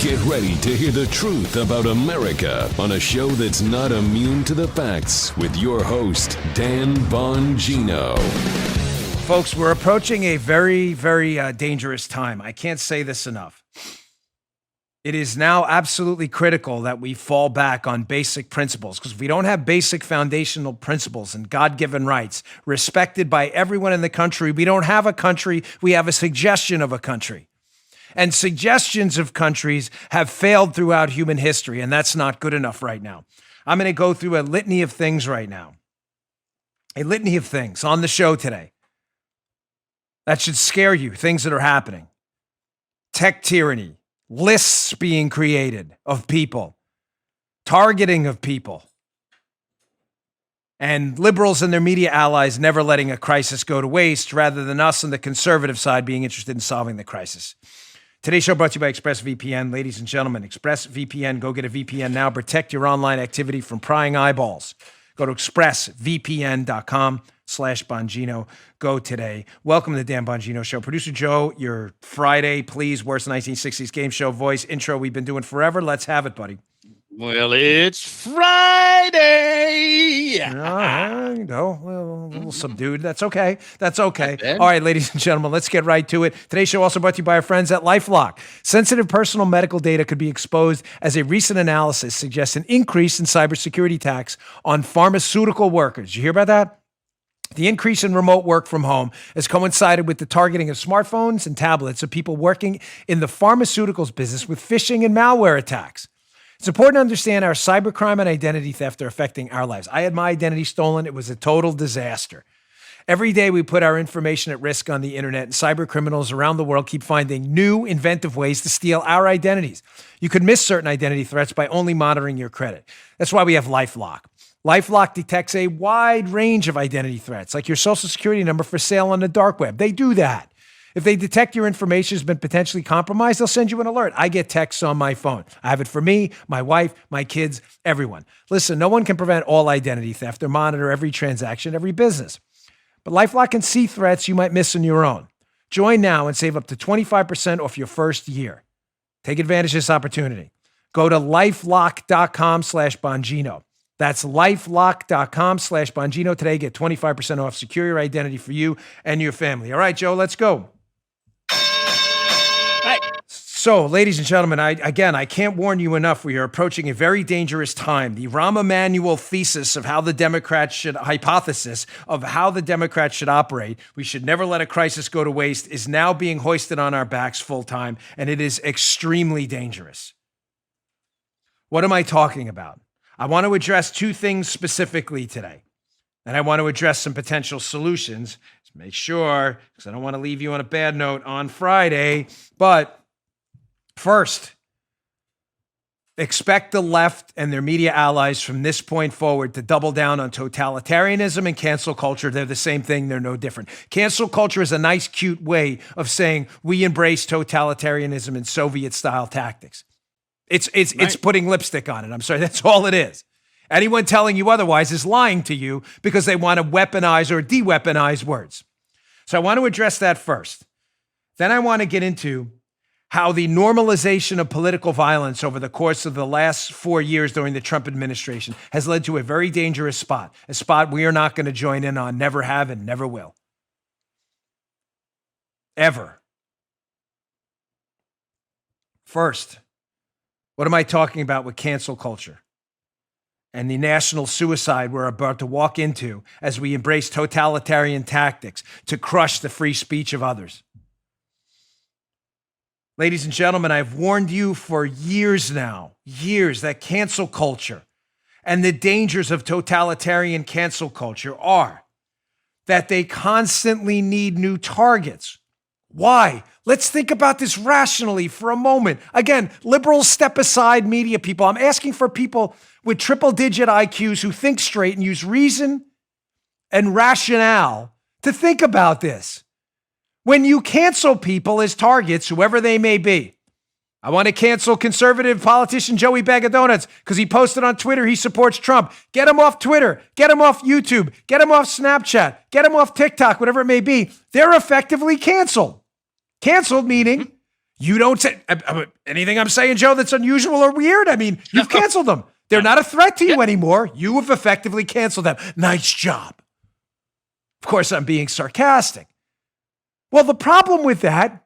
Get ready to hear the truth about America on a show that's not immune to the facts with your host, Dan Bongino. Folks, we're approaching a very, very dangerous time. I can't say this enough. It is now absolutely critical that we fall back on basic principles, because if we don't have basic foundational principles and God-given rights respected by everyone in the country, we don't have a country, we have a suggestion of a country. And suggestions of countries have failed throughout human history, and that's not good enough right now. I'm going to go through a litany of things right now. A litany of things on the show today that should scare you, things that are happening. Tech tyranny, lists being created of people, targeting of people, and liberals and their media allies never letting a crisis go to waste, rather than us on the conservative side being interested in solving the crisis. Today's show brought to you by ExpressVPN. Ladies and gentlemen, ExpressVPN. Go get a VPN now. Protect your online activity from prying eyeballs. Go to expressvpn.com/Bongino. Go today. Welcome to the Dan Bongino Show. Producer Joe, your Friday, please, worst 1960s game show voice intro we've been doing forever. Let's have it, buddy. Well, it's Friday. A little subdued. That's okay. That's okay. All right, ladies and gentlemen, let's get right to it. Today's show also brought to you by our friends at LifeLock. Sensitive personal medical data could be exposed, as a recent analysis suggests an increase in cybersecurity attacks on pharmaceutical workers. You hear about that? The increase in remote work from home has coincided with the targeting of smartphones and tablets of people working in the pharmaceuticals business with phishing and malware attacks. It's important to understand our cybercrime and identity theft are affecting our lives. I had my identity stolen. It was a total disaster. Every day we put our information at risk on the internet, and cyber criminals around the world keep finding new, inventive ways to steal our identities. You could miss certain identity threats by only monitoring your credit. That's why we have LifeLock. LifeLock detects a wide range of identity threats, like your social security number for sale on the dark web. They do that. If they detect your information has been potentially compromised, they'll send you an alert. I get texts on my phone. I have it for me, my wife, my kids, everyone. Listen, no one can prevent all identity theft or monitor every transaction, every business. But LifeLock can see threats you might miss on your own. Join now and save up to 25% off your first year. Take advantage of this opportunity. Go to lifelock.com/Bongino. That's lifelock.com/Bongino today. Get 25% off. Secure your identity for you and your family. All right, Joe, let's go. So, ladies and gentlemen, I can't warn you enough. We are approaching a very dangerous time. The Rahm Emanuel hypothesis of how the Democrats should operate, we should never let a crisis go to waste, is now being hoisted on our backs full time, and it is extremely dangerous. What am I talking about? I want to address two things specifically today, and I want to address some potential solutions. Just make sure, because I don't want to leave you on a bad note on Friday, but first, expect the left and their media allies from this point forward to double down on totalitarianism and cancel culture. They're the same thing. They're no different. Cancel culture is a nice, cute way of saying we embrace totalitarianism and Soviet-style tactics. It's putting lipstick on it. I'm sorry. That's all it is. Anyone telling you otherwise is lying to you because they want to weaponize or de-weaponize words. So I want to address that first. Then I want to get into how the normalization of political violence over the course of the last 4 years during the Trump administration has led to a very dangerous spot, a spot we are not going to join in on, never have and never will. Ever. First, what am I talking about with cancel culture and the national suicide we're about to walk into as we embrace totalitarian tactics to crush the free speech of others? Ladies and gentlemen, I've warned you for years now, that cancel culture and the dangers of totalitarian cancel culture are that they constantly need new targets. Why? Let's think about this rationally for a moment. Again, liberals step aside, media people. I'm asking for people with triple-digit IQs who think straight and use reason and rationale to think about this. When you cancel people as targets, whoever they may be, I want to cancel conservative politician Joey Bag of Donuts because he posted on Twitter he supports Trump. Get him off Twitter. Get him off YouTube. Get him off Snapchat. Get him off TikTok, whatever it may be. They're effectively canceled. Canceled meaning You don't say anything I'm saying, Joe, that's unusual or weird. I mean, you've canceled them. They're not a threat to you anymore. You have effectively canceled them. Nice job. Of course, I'm being sarcastic. Well, the problem with that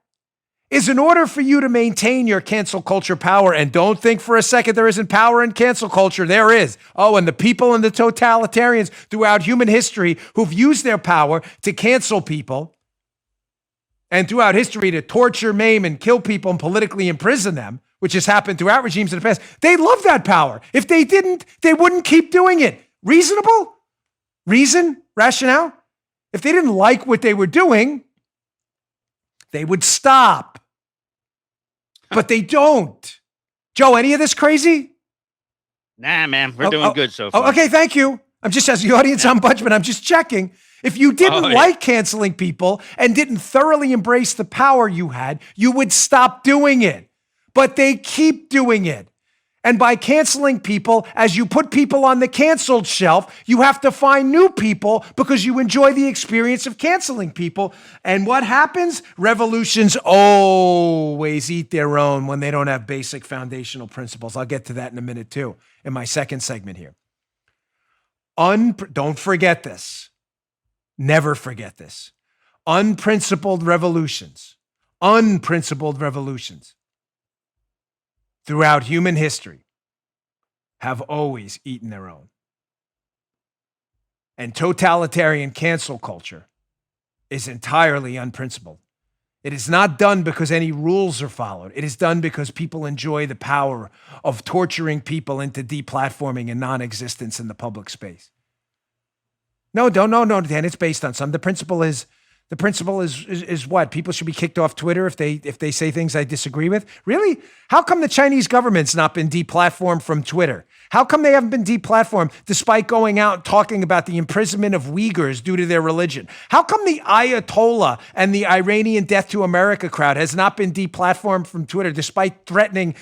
is in order for you to maintain your cancel culture power, and don't think for a second there isn't power in cancel culture. There is. Oh, and the people and the totalitarians throughout human history who've used their power to cancel people and throughout history to torture, maim, and kill people and politically imprison them, which has happened throughout regimes in the past, they love that power. If they didn't, they wouldn't keep doing it. Reasonable? Reason? Rationale? If they didn't like what they were doing, they would stop. But they don't. Joe, any of this crazy? Nah, man, we're doing good so far. Okay, thank you. I'm just, as the audience ombudsman, I'm just checking. If you didn't like canceling people and didn't thoroughly embrace the power you had, you would stop doing it. But they keep doing it. And by canceling people, as you put people on the canceled shelf, you have to find new people because you enjoy the experience of canceling people. And what happens? Revolutions always eat their own when they don't have basic foundational principles. I'll get to that in a minute too, in my second segment here. Don't forget this. Never forget this. Unprincipled revolutions throughout human history have always eaten their own. And totalitarian cancel culture is entirely unprincipled. It is not done because any rules are followed. It is done because people enjoy the power of torturing people into deplatforming and non-existence in the public space. No, Dan, it's based on some. The principle is what? People should be kicked off Twitter if they say things I disagree with? Really? How come the Chinese government's not been deplatformed from Twitter? How come they haven't been deplatformed despite going out and talking about the imprisonment of Uyghurs due to their religion? How come the Ayatollah and the Iranian Death to America crowd has not been deplatformed from Twitter despite threatening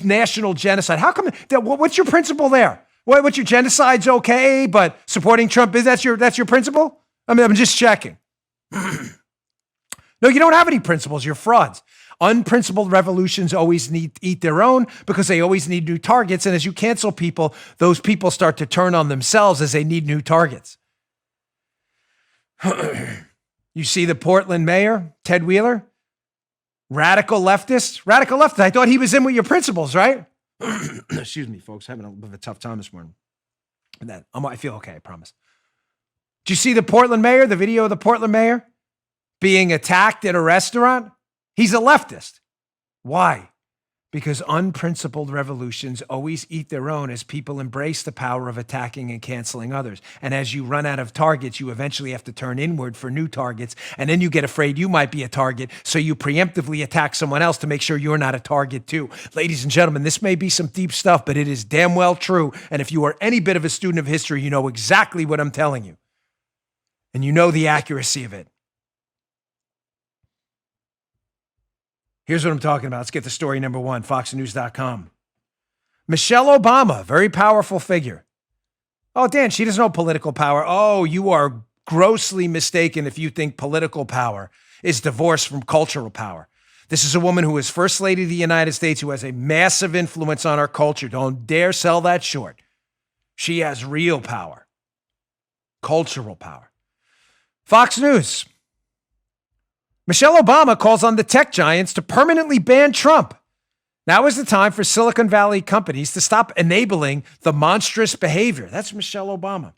national genocide? How come? What's your principle there? What's your genocide's okay, but supporting Trump is that's your principle? I mean, I'm just checking. No, you don't have any principles. You're frauds. Unprincipled revolutions always eat their own because they always need new targets. And as you cancel people, those people start to turn on themselves as they need new targets. You see the Portland mayor, Ted Wheeler, radical leftist. I thought he was in with your principles, right? Excuse me, folks. Having a bit of a tough time this morning. I feel okay, I promise. Did you see the Portland mayor, the video of the Portland mayor being attacked at a restaurant? He's a leftist. Why? Because unprincipled revolutions always eat their own as people embrace the power of attacking and canceling others. And as you run out of targets, you eventually have to turn inward for new targets. And then you get afraid you might be a target. So you preemptively attack someone else to make sure you're not a target too. Ladies and gentlemen, this may be some deep stuff, but it is damn well true. And if you are any bit of a student of history, you know exactly what I'm telling you. And you know the accuracy of it. Here's what I'm talking about. Let's get to story number one, foxnews.com. Michelle Obama, very powerful figure. Oh, Dan, she doesn't know political power. Oh, you are grossly mistaken if you think political power is divorced from cultural power. This is a woman who is First Lady of the United States, who has a massive influence on our culture. Don't dare sell that short. She has real power, cultural power. Fox News. Michelle Obama calls on the tech giants to permanently ban Trump. Now is the time for Silicon Valley companies to stop enabling the monstrous behavior. That's Michelle Obama.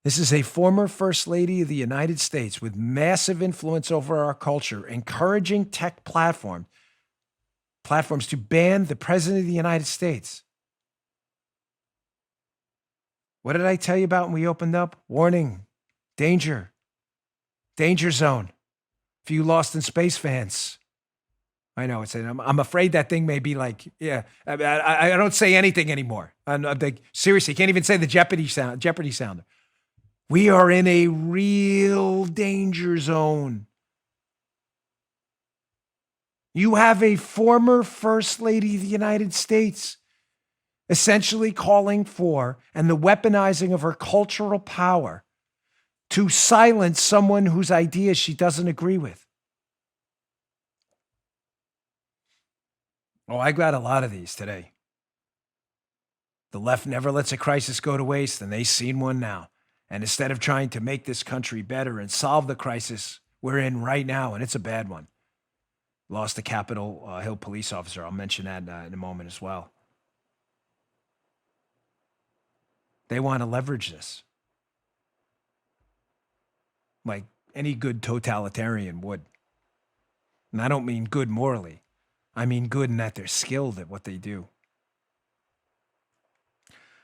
This is a former First Lady of the United States with massive influence over our culture, encouraging tech platforms to ban the President of the United States. What did I tell you about when we opened up? Warning, danger. Danger zone for you Lost in Space fans. I know I'm afraid that thing may be like, yeah, I don't say anything anymore. I'm like, seriously, can't even say the Jeopardy sounder. We are in a real danger zone. You have a former First Lady of the United States essentially calling for and the weaponizing of her cultural power to silence someone whose ideas she doesn't agree with. Oh, I got a lot of these today. The left never lets a crisis go to waste, and they've seen one now. And instead of trying to make this country better and solve the crisis we're in right now, and it's a bad one, lost a Capitol Hill police officer. I'll mention that in a moment as well. They want to leverage this like any good totalitarian would. And I don't mean good morally. I mean good in that they're skilled at what they do.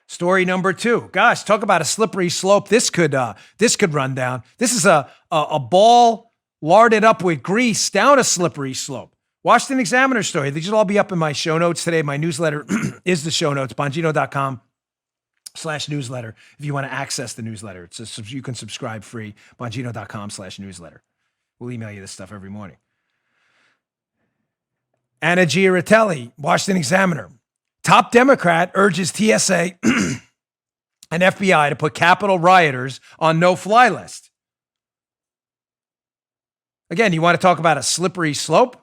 Story number 2. Gosh, talk about a slippery slope. This could run down. This is a ball larded up with grease down a slippery slope. Washington Examiner story. These will all be up in my show notes today. My newsletter is the show notes, bongino.com/newsletter. If you want to access the newsletter, you can subscribe free, bongino.com/newsletter. We'll email you this stuff every morning. Anna Giaritelli, Washington Examiner. Top Democrat urges TSA and FBI to put Capitol rioters on no-fly list. Again, you want to talk about a slippery slope?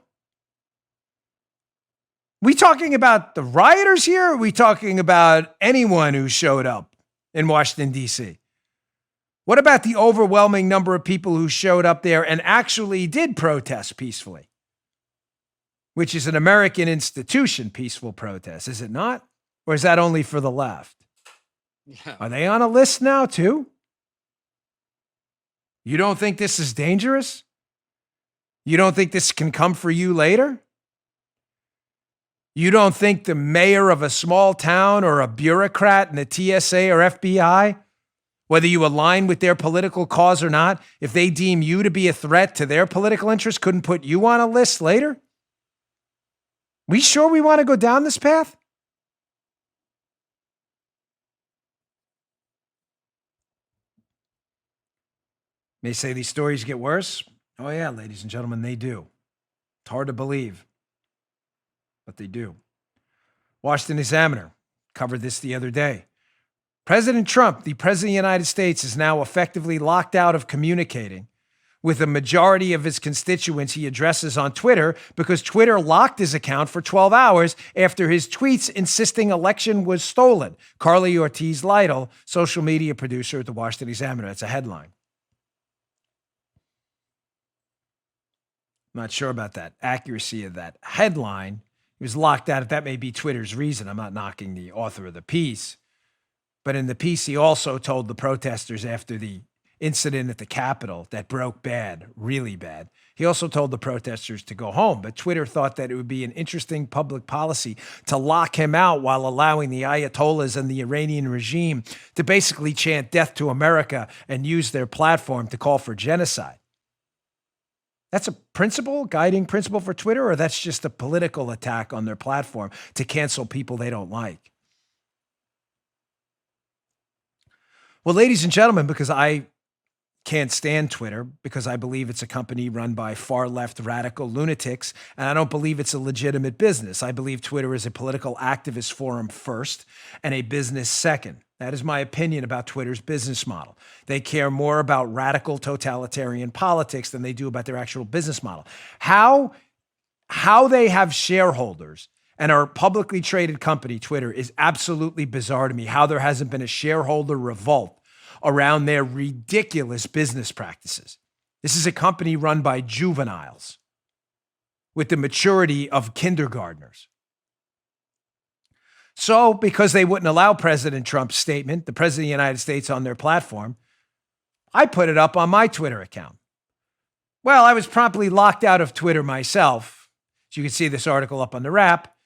We talking about the rioters here? Or are we talking about anyone who showed up in Washington, D.C.? What about the overwhelming number of people who showed up there and actually did protest peacefully? Which is an American institution, peaceful protest, is it not? Or is that only for the left? Yeah. Are they on a list now too? You don't think this is dangerous? You don't think this can come for you later? You don't think the mayor of a small town or a bureaucrat in the TSA or FBI, whether you align with their political cause or not, if they deem you to be a threat to their political interests, couldn't put you on a list later? We sure we want to go down this path? May say these stories get worse. Oh yeah, ladies and gentlemen, they do. It's hard to believe, but they do. Washington Examiner covered this the other day. President Trump, the president of the United States, is now effectively locked out of communicating with a majority of his constituents he addresses on Twitter because Twitter locked his account for 12 hours after his tweets insisting election was stolen. Carly Ortiz Lytle, social media producer at the Washington Examiner. That's a headline. I'm not sure about that accuracy of that headline. He was locked out. If that may be Twitter's reason, I'm not knocking the author of the piece. But in the piece, he also told the protesters after the incident at the Capitol that broke bad, really bad. He also told the protesters to go home, but Twitter thought that it would be an interesting public policy to lock him out while allowing the Ayatollahs and the Iranian regime to basically chant death to America and use their platform to call for genocide. That's a principle, guiding principle for Twitter, or that's just a political attack on their platform to cancel people they don't like? Well, ladies and gentlemen, because I can't stand Twitter, because I believe it's a company run by far left radical lunatics, and I don't believe it's a legitimate business. I believe Twitter is a political activist forum first and a business second. That is my opinion about Twitter's business model. They care more about radical totalitarian politics than they do about their actual business model. How they have shareholders and are a publicly traded company, Twitter, is absolutely bizarre to me. How there hasn't been a shareholder revolt around their ridiculous business practices. This is a company run by juveniles with the maturity of kindergartners. So, because they wouldn't allow President Trump's statement, the President of the United States, on their platform, I put it up on my Twitter account. Well, I was promptly locked out of Twitter myself. As you can see this article up on the wrap.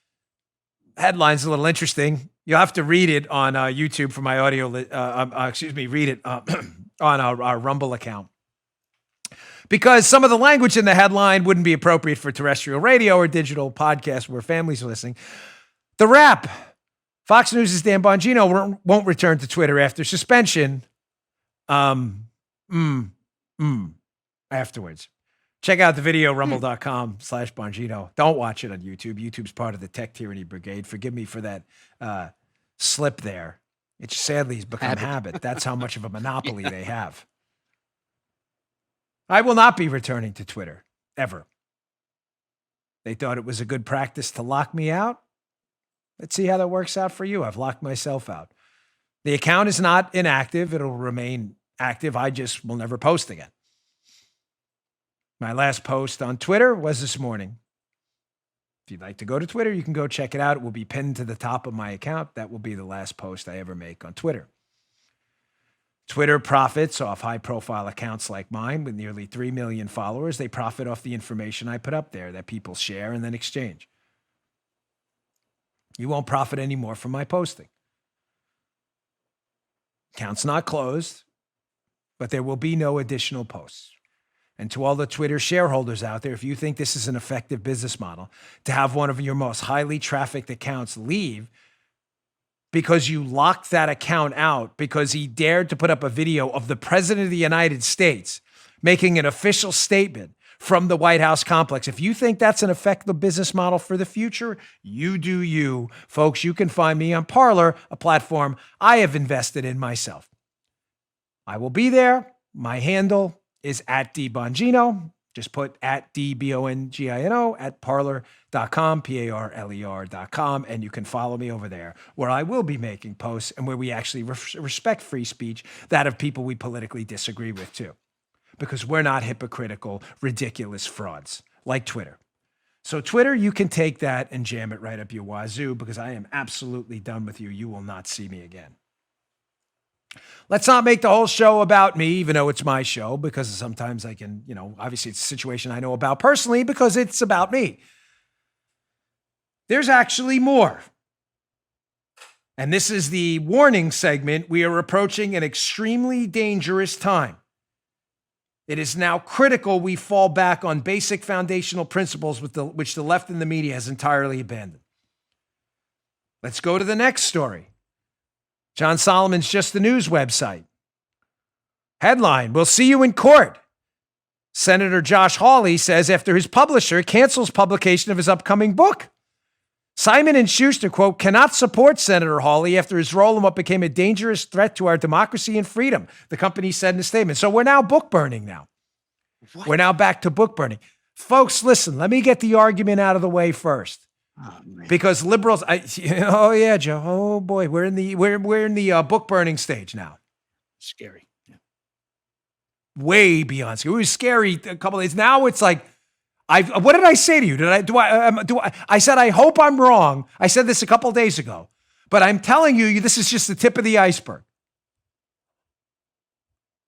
Headline's a little interesting. You'll have to read it on YouTube for my audio. Read it on our Rumble account. Because some of the language in the headline wouldn't be appropriate for terrestrial radio or digital podcast where families are listening. The wrap. Fox News' Dan Bongino won't return to Twitter after suspension. Afterwards. Check out the video, rumble.com/Bongino. Don't watch it on YouTube. YouTube's part of the Tech Tyranny Brigade. Forgive me for that slip there. It sadly has become habit. That's how much of a monopoly they have. I will not be returning to Twitter, ever. They thought it was a good practice to lock me out. Let's see how that works out for you. I've locked myself out. The account is not inactive. It'll remain active. I just will never post again. My last post on Twitter was this morning. If you'd like to go to Twitter, you can go check it out. It will be pinned to the top of my account. That will be the last post I ever make on Twitter. Twitter profits off high-profile accounts like mine with nearly 3 million followers. They profit off the information I put up there that people share and then exchange. You won't profit anymore from my posting. Account's not closed, but there will be no additional posts. And to all the Twitter shareholders out there, if you think this is an effective business model, to have one of your most highly trafficked accounts leave because you locked that account out because he dared to put up a video of the President of the United States making an official statement from the White House complex. If you think that's an effective business model for the future, you do you. Folks, you can find me on Parler, a platform I have invested in myself. I will be there. My handle is @DBongino. Just put @DBONGINO at parler.com, PARLER.com, and you can follow me over there where I will be making posts and where we actually respect free speech, that of people we politically disagree with too, because we're not hypocritical, ridiculous frauds like Twitter. So Twitter, you can take that and jam it right up your wazoo because I am absolutely done with you. You will not see me again. Let's not make the whole show about me, even though it's my show, because sometimes I can, obviously it's a situation I know about personally because it's about me. There's actually more. And this is the warning segment. We are approaching an extremely dangerous time. It is now critical we fall back on basic foundational principles which the left and the media has entirely abandoned. Let's go to the next story. John Solomon's Just the News website. Headline, we'll see you in court. Senator Josh Hawley says after his publisher cancels publication of his upcoming book. Simon & Schuster, quote, cannot support Senator Hawley after his roll-em-up became a dangerous threat to our democracy and freedom, the company said in a statement. So we're now book burning now. What? We're now back to book burning. Folks, listen, let me get the argument out of the way first. Oh, because liberals, oh yeah, Joe. Oh boy, we're in the book burning stage now. Scary. Yeah. Way beyond scary. It was scary a couple of days. Now it's like, what did I say to you? I said I hope I'm wrong. I said this a couple of days ago, but I'm telling you, this is just the tip of the iceberg.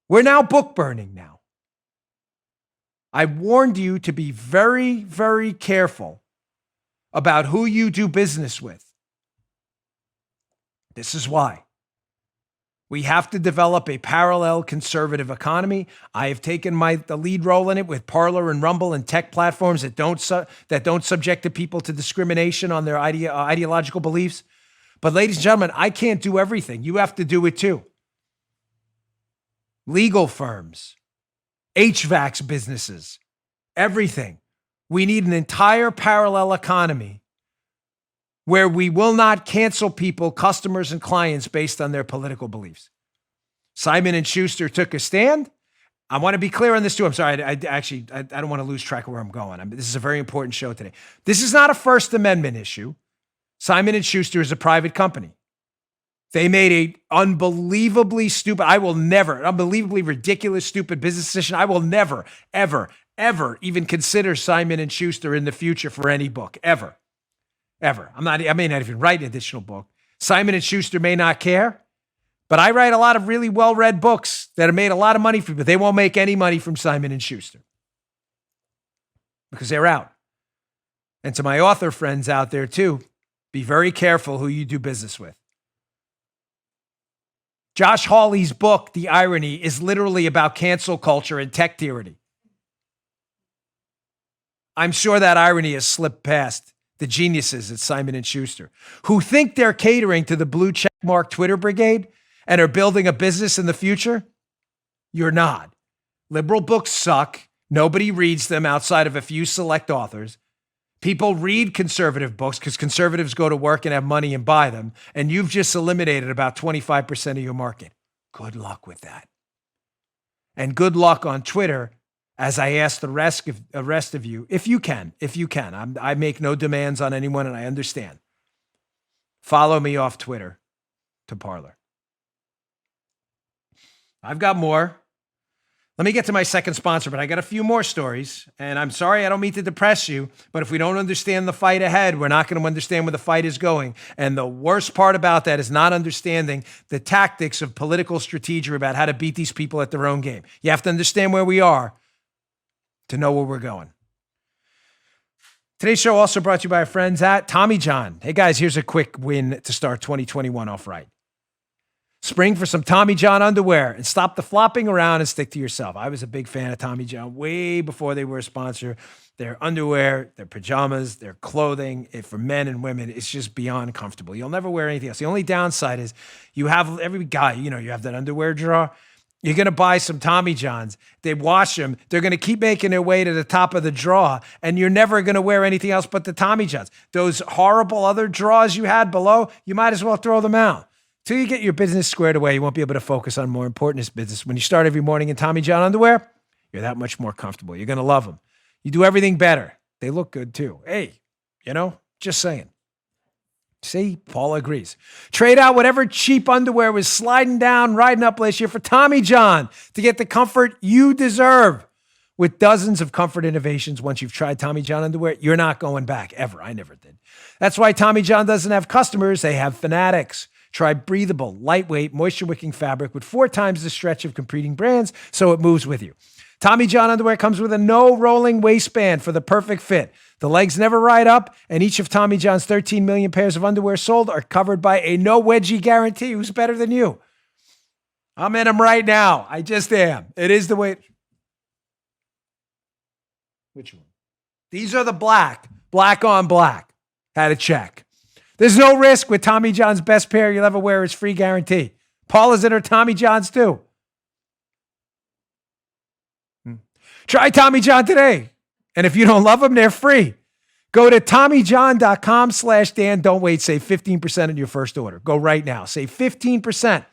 We're now book burning now. I warned you to be very, very careful about who you do business with. This is why. We have to develop a parallel conservative economy. I have taken the lead role in it with Parler and Rumble and tech platforms that don't subject people to discrimination on their ideological beliefs. But ladies and gentlemen, I can't do everything. You have to do it too. Legal firms, HVAC businesses, everything. We need an entire parallel economy where we will not cancel people, customers, and clients based on their political beliefs. Simon & Schuster took a stand. I want to be clear on this too. I'm sorry. I don't want to lose track of where I'm going. This is a very important show today. This is not a First Amendment issue. Simon & Schuster is a private company. They made a unbelievably unbelievably ridiculous, stupid business decision. I will never, ever, ever even consider Simon & Schuster in the future for any book, ever. I may not even write an additional book. Simon & Schuster may not care, but I write a lot of really well-read books that have made a lot of money for people. They won't make any money from Simon & Schuster because they're out. And to my author friends out there too, be very careful who you do business with. Josh Hawley's book, The Irony, is literally about cancel culture and tech tyranny. I'm sure that irony has slipped past the geniuses at Simon & Schuster, who think they're catering to the blue checkmark Twitter brigade and are building a business in the future. You're not. Liberal books suck. Nobody reads them outside of a few select authors. People read conservative books because conservatives go to work and have money and buy them, and you've just eliminated about 25% of your market. Good luck with that. And good luck on Twitter as I ask the rest of you, if you can, I make no demands on anyone, and I understand. Follow me off Twitter to Parler. I've got more. Let me get to my second sponsor, but I got a few more stories, and I'm sorry, I don't mean to depress you, but if we don't understand the fight ahead, we're not going to understand where the fight is going. And the worst part about that is not understanding the tactics of political strategy about how to beat these people at their own game. You have to understand where we are to know where we're going. Today's show also brought to you by our friends at Tommy John. Hey guys, here's a quick win to start 2021 off right. Spring for some Tommy John underwear and stop the flopping around and stick to yourself. I was a big fan of Tommy John way before they were a sponsor. Their underwear, their pajamas, their clothing, for men and women, it's just beyond comfortable. You'll never wear anything else. The only downside is you have every guy, you have that underwear drawer. You're going to buy some Tommy Johns. They wash them. They're going to keep making their way to the top of the drawer, and you're never going to wear anything else but the Tommy Johns. Those horrible other drawers you had below, you might as well throw them out. Till you get your business squared away, you won't be able to focus on more important business. When you start every morning in Tommy John underwear, you're that much more comfortable. You're going to love them. You do everything better. They look good too. Hey, just saying. See, Paul agrees. Trade out whatever cheap underwear was sliding down, riding up last year for Tommy John to get the comfort you deserve. With dozens of comfort innovations, once you've tried Tommy John underwear, you're not going back ever. I never did. That's why Tommy John doesn't have customers. They have fanatics. Try breathable, lightweight, moisture-wicking fabric with 4 times the stretch of competing brands, so it moves with you. Tommy John underwear comes with a no-rolling waistband for the perfect fit. The legs never ride up, and each of Tommy John's 13 million pairs of underwear sold are covered by a no-wedgie guarantee. Who's better than you? I'm in them right now. I just am. It is the way. Which one? These are the black on black. Had to check. There's no risk with Tommy John's best pair you'll ever wear. It's free guarantee. Paula's in her Tommy John's too. Try Tommy John today. And if you don't love them, they're free. Go to TommyJohn.com/Dan. Don't wait. Save 15% on your first order. Go right now. Save 15%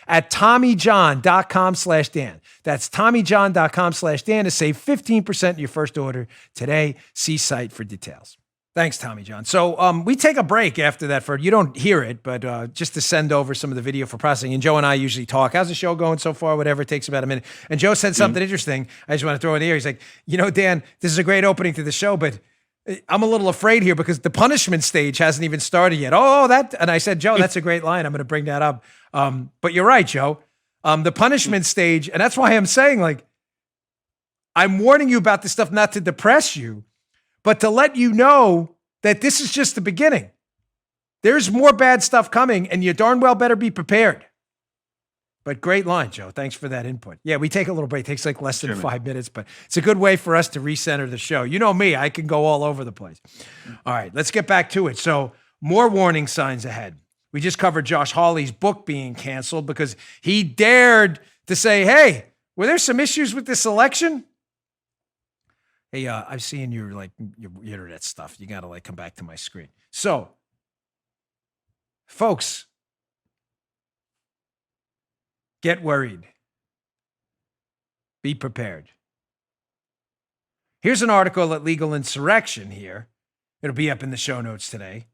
at TommyJohn.com/Dan. That's TommyJohn.com/Dan to save 15% on your first order today. See site for details. Thanks, Tommy John. So we take a break after that you don't hear it, but just to send over some of the video for processing. And Joe and I usually talk. How's the show going so far? Whatever. It takes about a minute. And Joe said something interesting. I just want to throw in the air. He's like, Dan, this is a great opening to the show, but I'm a little afraid here because the punishment stage hasn't even started yet. And I said, Joe, that's a great line. I'm going to bring that up. But you're right, Joe. The punishment stage, and that's why I'm saying, I'm warning you about this stuff not to depress you, but to let you know that this is just the beginning. There's more bad stuff coming, and you darn well better be prepared. But great line, Joe. Thanks for that input. Yeah, we take a little break. It takes less than 5 minutes, but it's a good way for us to recenter the show. You know me, I can go all over the place. All right, let's get back to it. So more warning signs ahead. We just covered Josh Hawley's book being canceled because he dared to say, hey, were there some issues with this election? Hey, I've seen your internet stuff. You got to come back to my screen. So, folks, get worried. Be prepared. Here's an article at Legal Insurrection here. It'll be up in the show notes today.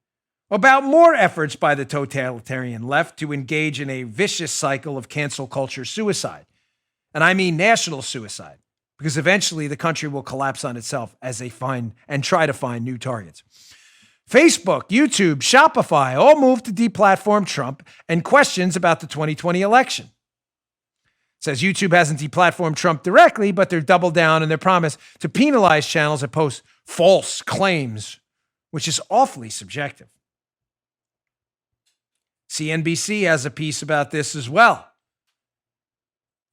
About more efforts by the totalitarian left to engage in a vicious cycle of cancel culture suicide. And I mean national suicide. Because eventually the country will collapse on itself as they try to find new targets. Facebook, YouTube, Shopify all moved to deplatform Trump and questions about the 2020 election. It says YouTube hasn't deplatformed Trump directly, but they're doubled down in their promise to penalize channels that post false claims, which is awfully subjective. CNBC has a piece about this as well.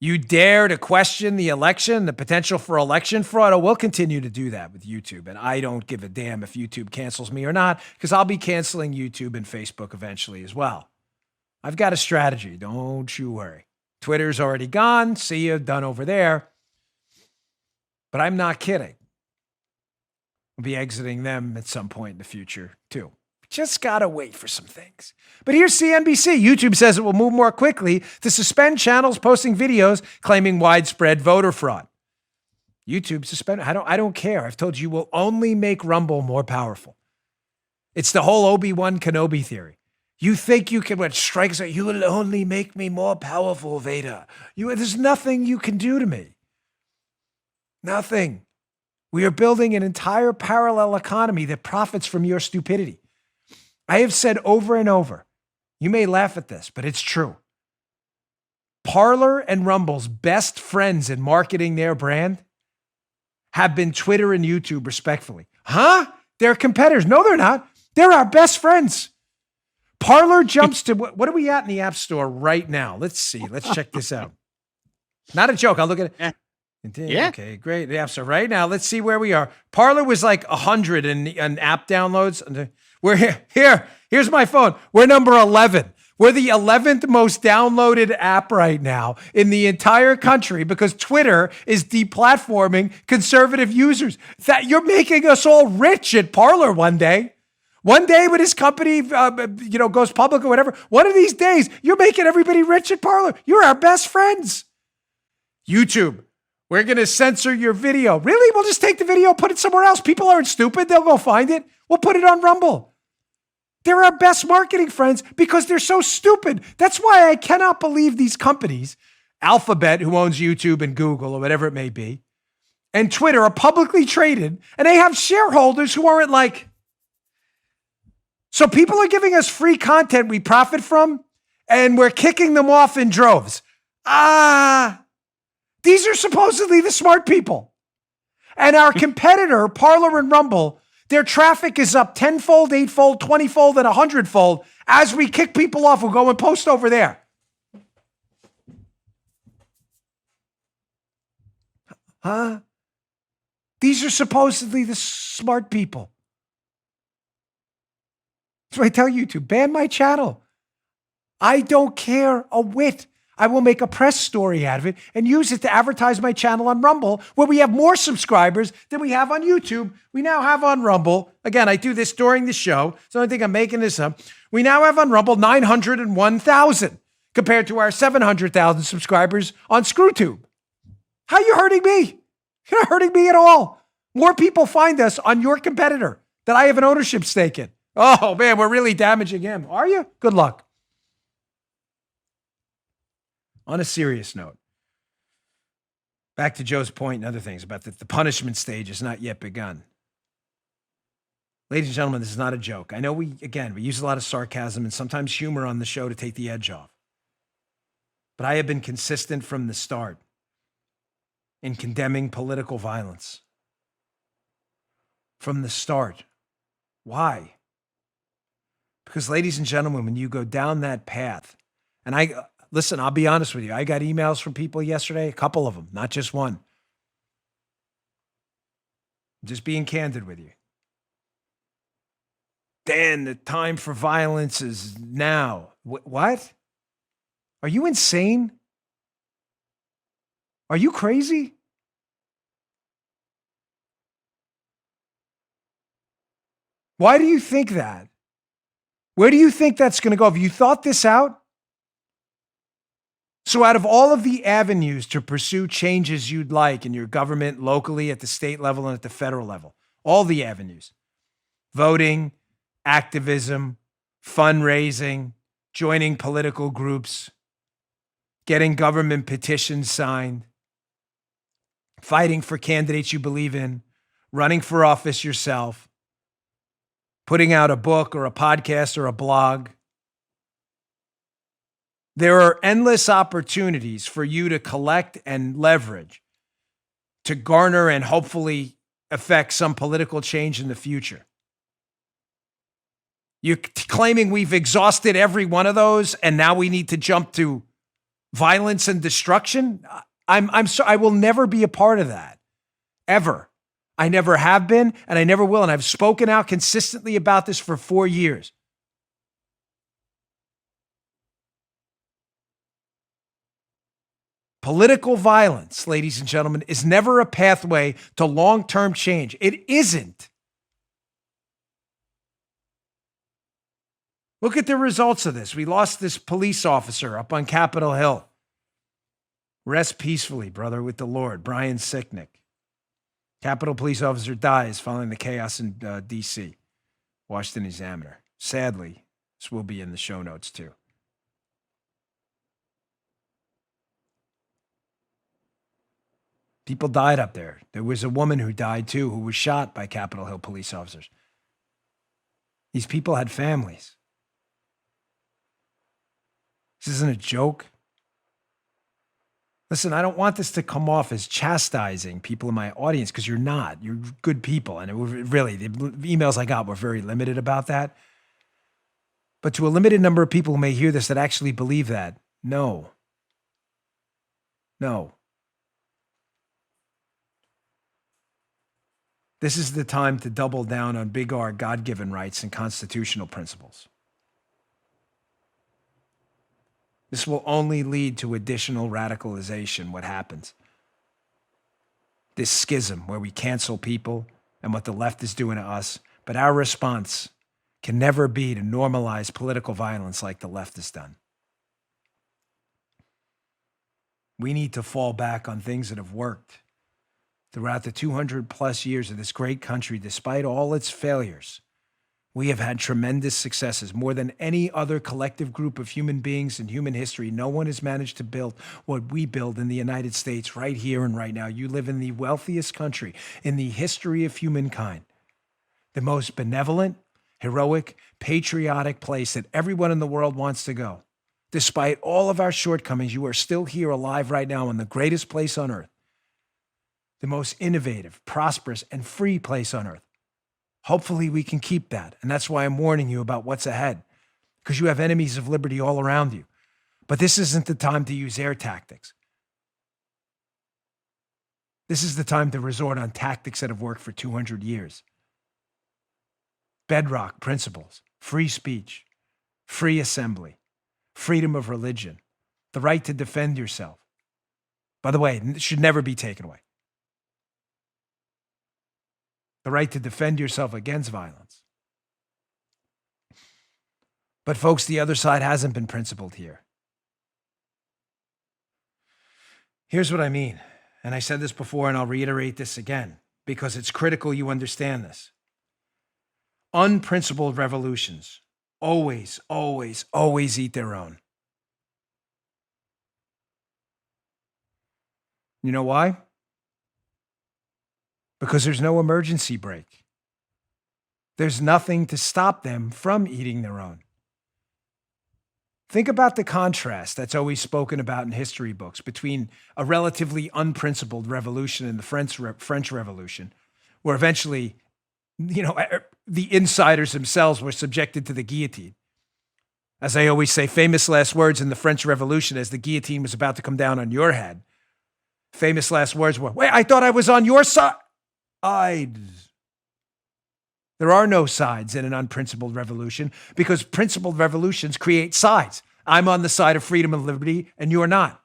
You dare to question the election, the potential for election fraud? Oh, we'll continue to do that with YouTube. And I don't give a damn if YouTube cancels me or not, because I'll be canceling YouTube and Facebook eventually as well. I've got a strategy. Don't you worry. Twitter's already gone. See you, done over there. But I'm not kidding. I'll be exiting them at some point in the future, too. Just got to wait for some things. But here's CNBC. YouTube says it will move more quickly to suspend channels posting videos claiming widespread voter fraud. YouTube suspended. I don't care. I've told you will only make Rumble more powerful. It's the whole Obi-Wan Kenobi theory. You think you can, what strikes at you will only make me more powerful, Vader. There's nothing you can do to me. Nothing. We are building an entire parallel economy that profits from your stupidity. I have said over and over, you may laugh at this, but it's true. Parler and Rumble's best friends in marketing their brand have been Twitter and YouTube, respectfully. Huh? They're competitors. No, they're not. They're our best friends. Parler jumps to, what are we at in the App Store right now? Let's see. Let's check this out. Not a joke. I'll look at it. Yeah. Okay, great. Yeah, so right now, let's see where we are. Parler was like 100 in app downloads. We're here. Here's my phone. We're number 11. We're the 11th most downloaded app right now in the entire country because Twitter is deplatforming conservative users. That you're making us all rich at Parler one day. One day when his company, goes public or whatever, one of these days, you're making everybody rich at Parler. You're our best friends. YouTube, we're going to censor your video. Really? We'll just take the video, put it somewhere else. People aren't stupid. They'll go find it. We'll put it on Rumble. They're our best marketing friends because they're so stupid. That's why I cannot believe these companies, Alphabet, who owns YouTube and Google or whatever it may be, and Twitter are publicly traded, and they have shareholders who aren't like, so people are giving us free content we profit from, and we're kicking them off in droves. These are supposedly the smart people. And our competitor, Parler and Rumble, their traffic is up 10-fold, 8-fold, 20-fold, and 100-fold as we kick people off who go and post over there. Huh? These are supposedly the smart people. So I tell you to ban my channel. I don't care a whit. I will make a press story out of it and use it to advertise my channel on Rumble, where we have more subscribers than we have on YouTube. We now have on Rumble, again, I do this during the show, so I don't think I'm making this up. We now have on Rumble 901,000 compared to our 700,000 subscribers on ScrewTube. How are you hurting me? You're not hurting me at all. More people find us on your competitor that I have an ownership stake in. Oh, man, we're really damaging him. Are you? Good luck. On a serious note, back to Joe's point and other things about the punishment stage has not yet begun. Ladies and gentlemen, this is not a joke. I know we use a lot of sarcasm and sometimes humor on the show to take the edge off. But I have been consistent from the start in condemning political violence. From the start. Why? Because, ladies and gentlemen, when you go down that path, and listen, I'll be honest with you. I got emails from people yesterday, a couple of them, not just one. Just being candid with you. Dan, the time for violence is now. What? Are you insane? Are you crazy? Why do you think that? Where do you think that's going to go? Have you thought this out? So out of all of the avenues to pursue changes you'd like in your government, locally, at the state level, and at the federal level, all the avenues, voting, activism, fundraising, joining political groups, getting government petitions signed, fighting for candidates you believe in, running for office yourself, putting out a book or a podcast or a blog. There are endless opportunities for you to collect and leverage to garner and hopefully affect some political change in the future. You're claiming we've exhausted every one of those and now we need to jump to violence and destruction? I'm sorry, I will never be a part of that. Ever. I never have been and I never will. And I've spoken out consistently about this for 4 years. Political violence, ladies and gentlemen, is never a pathway to long-term change. It isn't. Look at the results of this. We lost this police officer up on Capitol Hill. Rest peacefully, brother, with the Lord, Brian Sicknick. Capitol police officer dies following the chaos in D.C. Washington Examiner. Sadly, this will be in the show notes too. People died up there. There was a woman who died too, who was shot by Capitol Hill police officers. These people had families. This isn't a joke. Listen, I don't want this to come off as chastising people in my audience, because you're not. You're good people. And really, the emails I got were very limited about that. But to a limited number of people who may hear this that actually believe that, no. No. This is the time to double down on big R God-given rights and constitutional principles. This will only lead to additional radicalization, what happens. This schism where we cancel people and what the left is doing to us. But our response can never be to normalize political violence like the left has done. We need to fall back on things that have worked throughout the 200 plus years of this great country. Despite all its failures, we have had tremendous successes, more than any other collective group of human beings in human history. No one has managed to build what we build in the United States right here and right now. You live in the wealthiest country in the history of humankind, the most benevolent, heroic, patriotic place that everyone in the world wants to go. Despite all of our shortcomings, you are still here alive right now in the greatest place on earth, the most innovative, prosperous, and free place on earth. Hopefully we can keep that. And that's why I'm warning you about what's ahead, because you have enemies of liberty all around you. But this isn't the time to use air tactics. This is the time to resort on tactics that have worked for 200 years. Bedrock principles: free speech, free assembly, freedom of religion, the right to defend yourself. By the way, it should never be taken away. The right to defend yourself against violence. But folks, the other side hasn't been principled here. Here's what I mean. And I said this before, and I'll reiterate this again, because it's critical you understand this. Unprincipled revolutions always, always, always eat their own. You know why? Because there's no emergency brake. There's nothing to stop them from eating their own. Think about the contrast that's always spoken about in history books between a relatively unprincipled revolution and the French Revolution, where eventually, the insiders themselves were subjected to the guillotine. As I always say, famous last words in the French Revolution as the guillotine was about to come down on your head. Famous last words were, "Wait, I thought I was on your side." There are no sides in an unprincipled revolution, because principled revolutions create sides. I'm on the side of freedom and liberty, and you're not.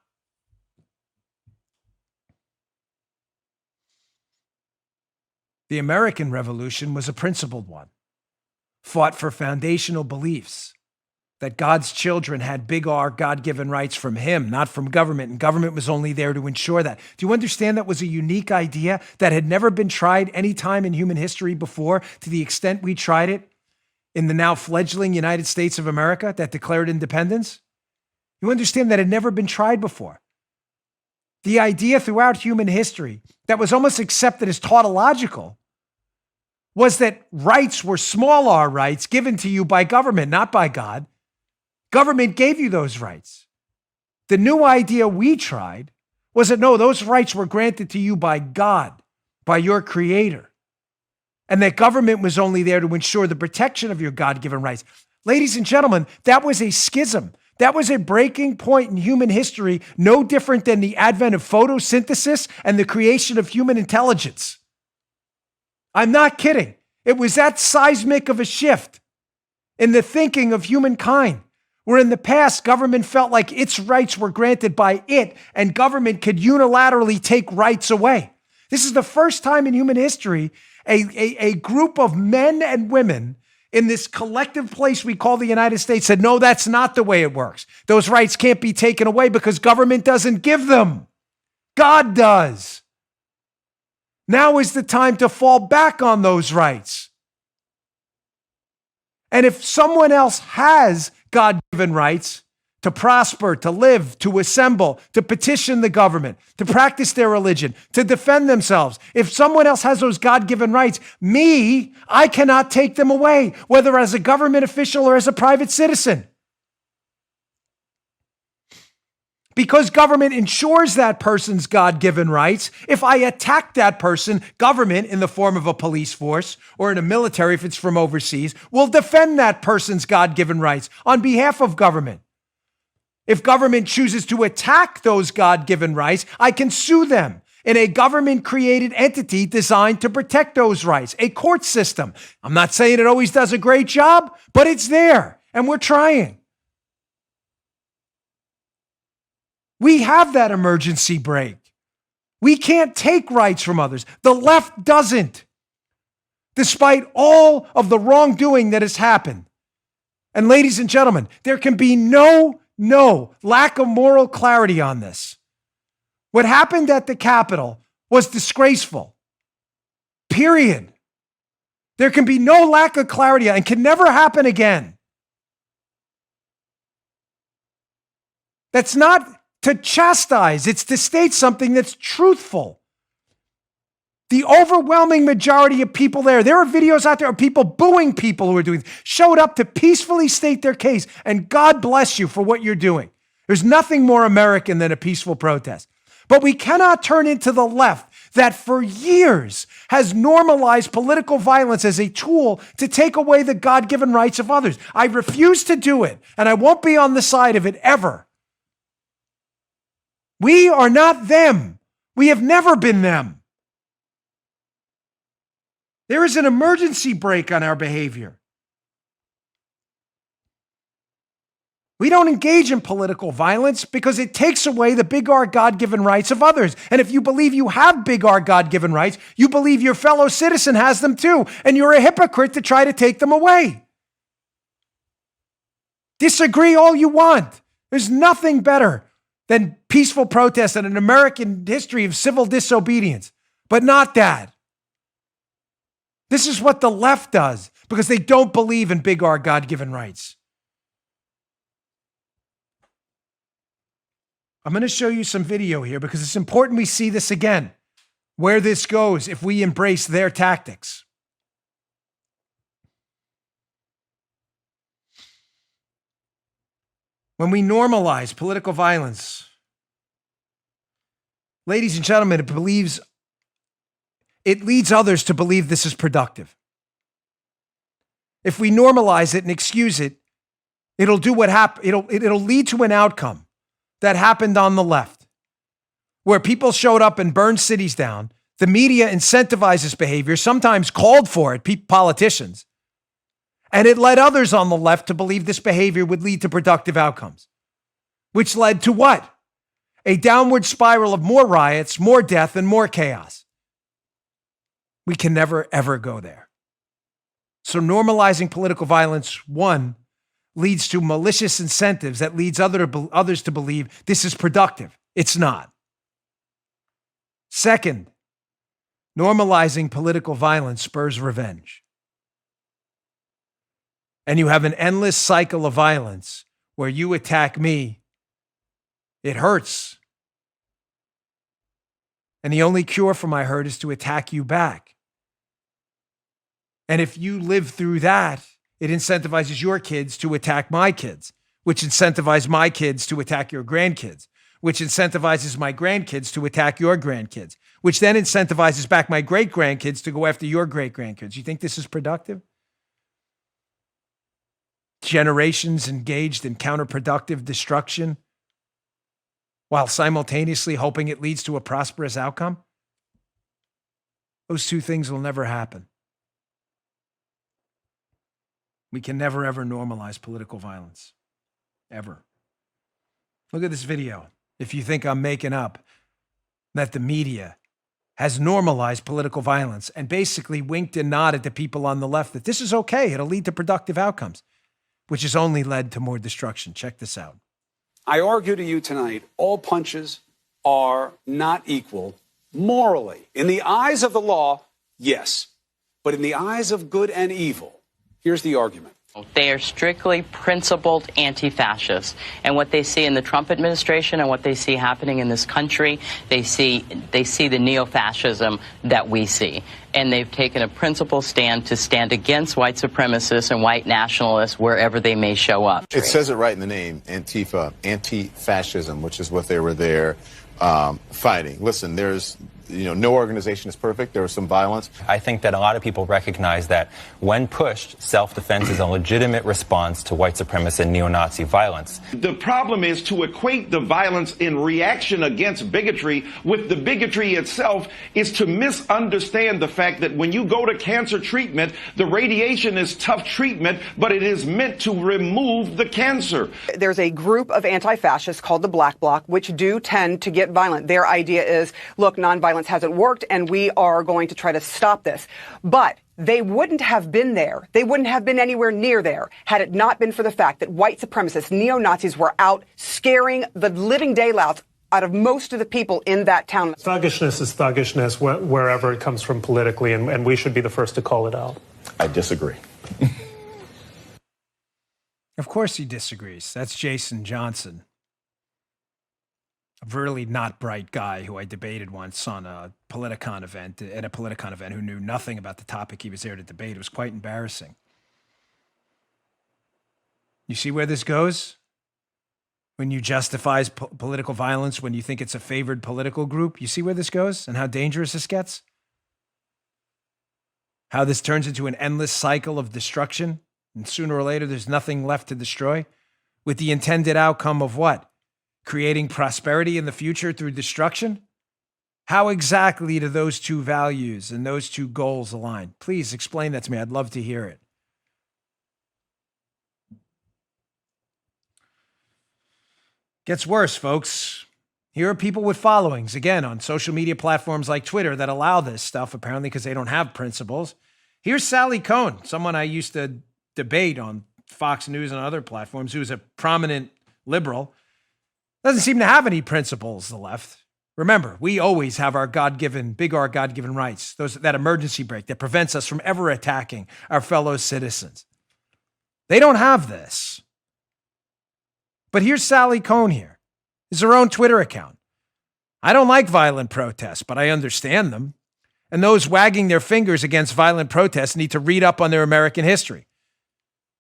The American Revolution was a principled one, fought for foundational beliefs that God's children had big R, God-given rights from him, not from government, and government was only there to ensure that. Do you understand that was a unique idea that had never been tried any time in human history before, to the extent we tried it in the now fledgling United States of America that declared independence? You understand that had never been tried before. The idea throughout human history that was almost accepted as tautological was that rights were small r rights given to you by government, not by God. Government gave you those rights. The new idea we tried was that no, those rights were granted to you by God, by your creator, and that government was only there to ensure the protection of your God-given rights. Ladies and gentlemen, that was a schism. That was a breaking point in human history, no different than the advent of photosynthesis and the creation of human intelligence. I'm not kidding. It was that seismic of a shift in the thinking of humankind, where in the past, government felt like its rights were granted by it, and government could unilaterally take rights away. This is the first time in human history a group of men and women in this collective place we call the United States said, no, that's not the way it works. Those rights can't be taken away because government doesn't give them. God does. Now is the time to fall back on those rights. And if someone else has God-given rights to prosper, to live, to assemble, to petition the government, to practice their religion, to defend themselves, if someone else has those God-given rights, I cannot take them away, whether as a government official or as a private citizen. Because government ensures that person's God-given rights, if I attack that person, government in the form of a police force or in a military if it's from overseas, will defend that person's God-given rights on behalf of government. If government chooses to attack those God-given rights, I can sue them in a government-created entity designed to protect those rights, a court system. I'm not saying it always does a great job, but it's there, and we're trying. We have that emergency brake. We can't take rights from others. The left doesn't, despite all of the wrongdoing that has happened. And ladies and gentlemen, there can be no lack of moral clarity on this. What happened at the Capitol was disgraceful. Period. There can be no lack of clarity and can never happen again. That's not to chastise, it's to state something that's truthful. The overwhelming majority of people there are videos out there of people booing people who are doing, showed up to peacefully state their case, and God bless you for what you're doing. There's nothing more American than a peaceful protest. But we cannot turn into the left that for years has normalized political violence as a tool to take away the God-given rights of others. I refuse to do it, and I won't be on the side of it ever. We are not them. We have never been them. There is an emergency brake on our behavior. We don't engage in political violence because it takes away the big R God-given rights of others. And if you believe you have big R God-given rights, you believe your fellow citizen has them too, and you're a hypocrite to try to take them away. Disagree all you want. There's nothing better than peaceful protest and an American history of civil disobedience. But not that. This is what the left does because they don't believe in big R God-given rights. I'm going to show you some video here because it's important we see this again, where this goes if we embrace their tactics. When we normalize political violence, ladies and gentlemen, it leads others to believe this is productive. If we normalize it and excuse it, it'll do what it'll lead to an outcome that happened on the left, where people showed up and burned cities down. The media incentivizes behavior, sometimes called for it, politicians. And it led others on the left to believe this behavior would lead to productive outcomes, which led to what? A downward spiral of more riots, more death, and more chaos. We can never, ever go there. So normalizing political violence, one, leads to malicious incentives that leads others to believe this is productive. It's not. Second, normalizing political violence spurs revenge. And you have an endless cycle of violence where you attack me. It hurts. And the only cure for my hurt is to attack you back. And if you live through that, it incentivizes your kids to attack my kids, which incentivizes my kids to attack your grandkids, which incentivizes my grandkids to attack your grandkids, which then incentivizes back my great-grandkids to go after your great-grandkids. You think this is productive? Generations engaged in counterproductive destruction while simultaneously hoping it leads to a prosperous outcome? Those two things will never happen. We can never, ever normalize political violence. Ever. Look at this video. If you think I'm making up that the media has normalized political violence and basically winked and nodded to people on the left that this is okay, it'll lead to productive outcomes, which has only led to more destruction. Check this out. I argue to you tonight, all punches are not equal, Morally, in the eyes of the law, yes. But in the eyes of good and evil, here's the argument. They are strictly principled anti-fascists. And what they see in the Trump administration and what they see happening in this country, they see the neo-fascism that we see. And they've taken a principled stand to stand against white supremacists and white nationalists wherever they may show up. It says it right in the name, Antifa, anti-fascism, which is what they were there fighting. Listen, there's no organization is perfect. There was some violence. I think that a lot of people recognize that when pushed, self-defense is a legitimate response to white supremacist and neo-Nazi violence. The problem is to equate the violence in reaction against bigotry with the bigotry itself is to misunderstand the fact that when you go to cancer treatment, the radiation is tough treatment, but it is meant to remove the cancer. There's a group of anti-fascists called the Black Bloc, which do tend to get violent. Their idea is, look, nonviolence hasn't worked, and we are going to try to stop this. But they wouldn't have been there. They wouldn't have been anywhere near there had it not been for the fact that white supremacists, neo-Nazis, were out scaring the living daylights out of most of the people in that town. Thuggishness is thuggishness wherever it comes from politically, and we should be the first to call it out. I disagree. Of course he disagrees. That's Jason Johnson. A really not bright guy who I debated once on a Politicon event, who knew nothing about the topic he was there to debate. It was quite embarrassing. You see where this goes? When you justify political violence, when you think it's a favored political group, you see where this goes and how dangerous this gets? How this turns into an endless cycle of destruction, and sooner or later there's nothing left to destroy, with the intended outcome of what? Creating prosperity in the future through destruction? How exactly do those two values and those two goals align? Please explain that to me. I'd love to hear it. Gets worse, folks. Here are people with followings, again, on social media platforms like Twitter that allow this stuff, apparently because they don't have principles. Here's Sally Cohn, someone I used to debate on Fox News and other platforms, who's a prominent liberal. Doesn't seem to have any principles, the left. Remember, we always have our God-given rights, that emergency brake that prevents us from ever attacking our fellow citizens. They don't have this. But here's Sally Cohn here. It's her own Twitter account. I don't like violent protests, but I understand them. And those wagging their fingers against violent protests need to read up on their American history.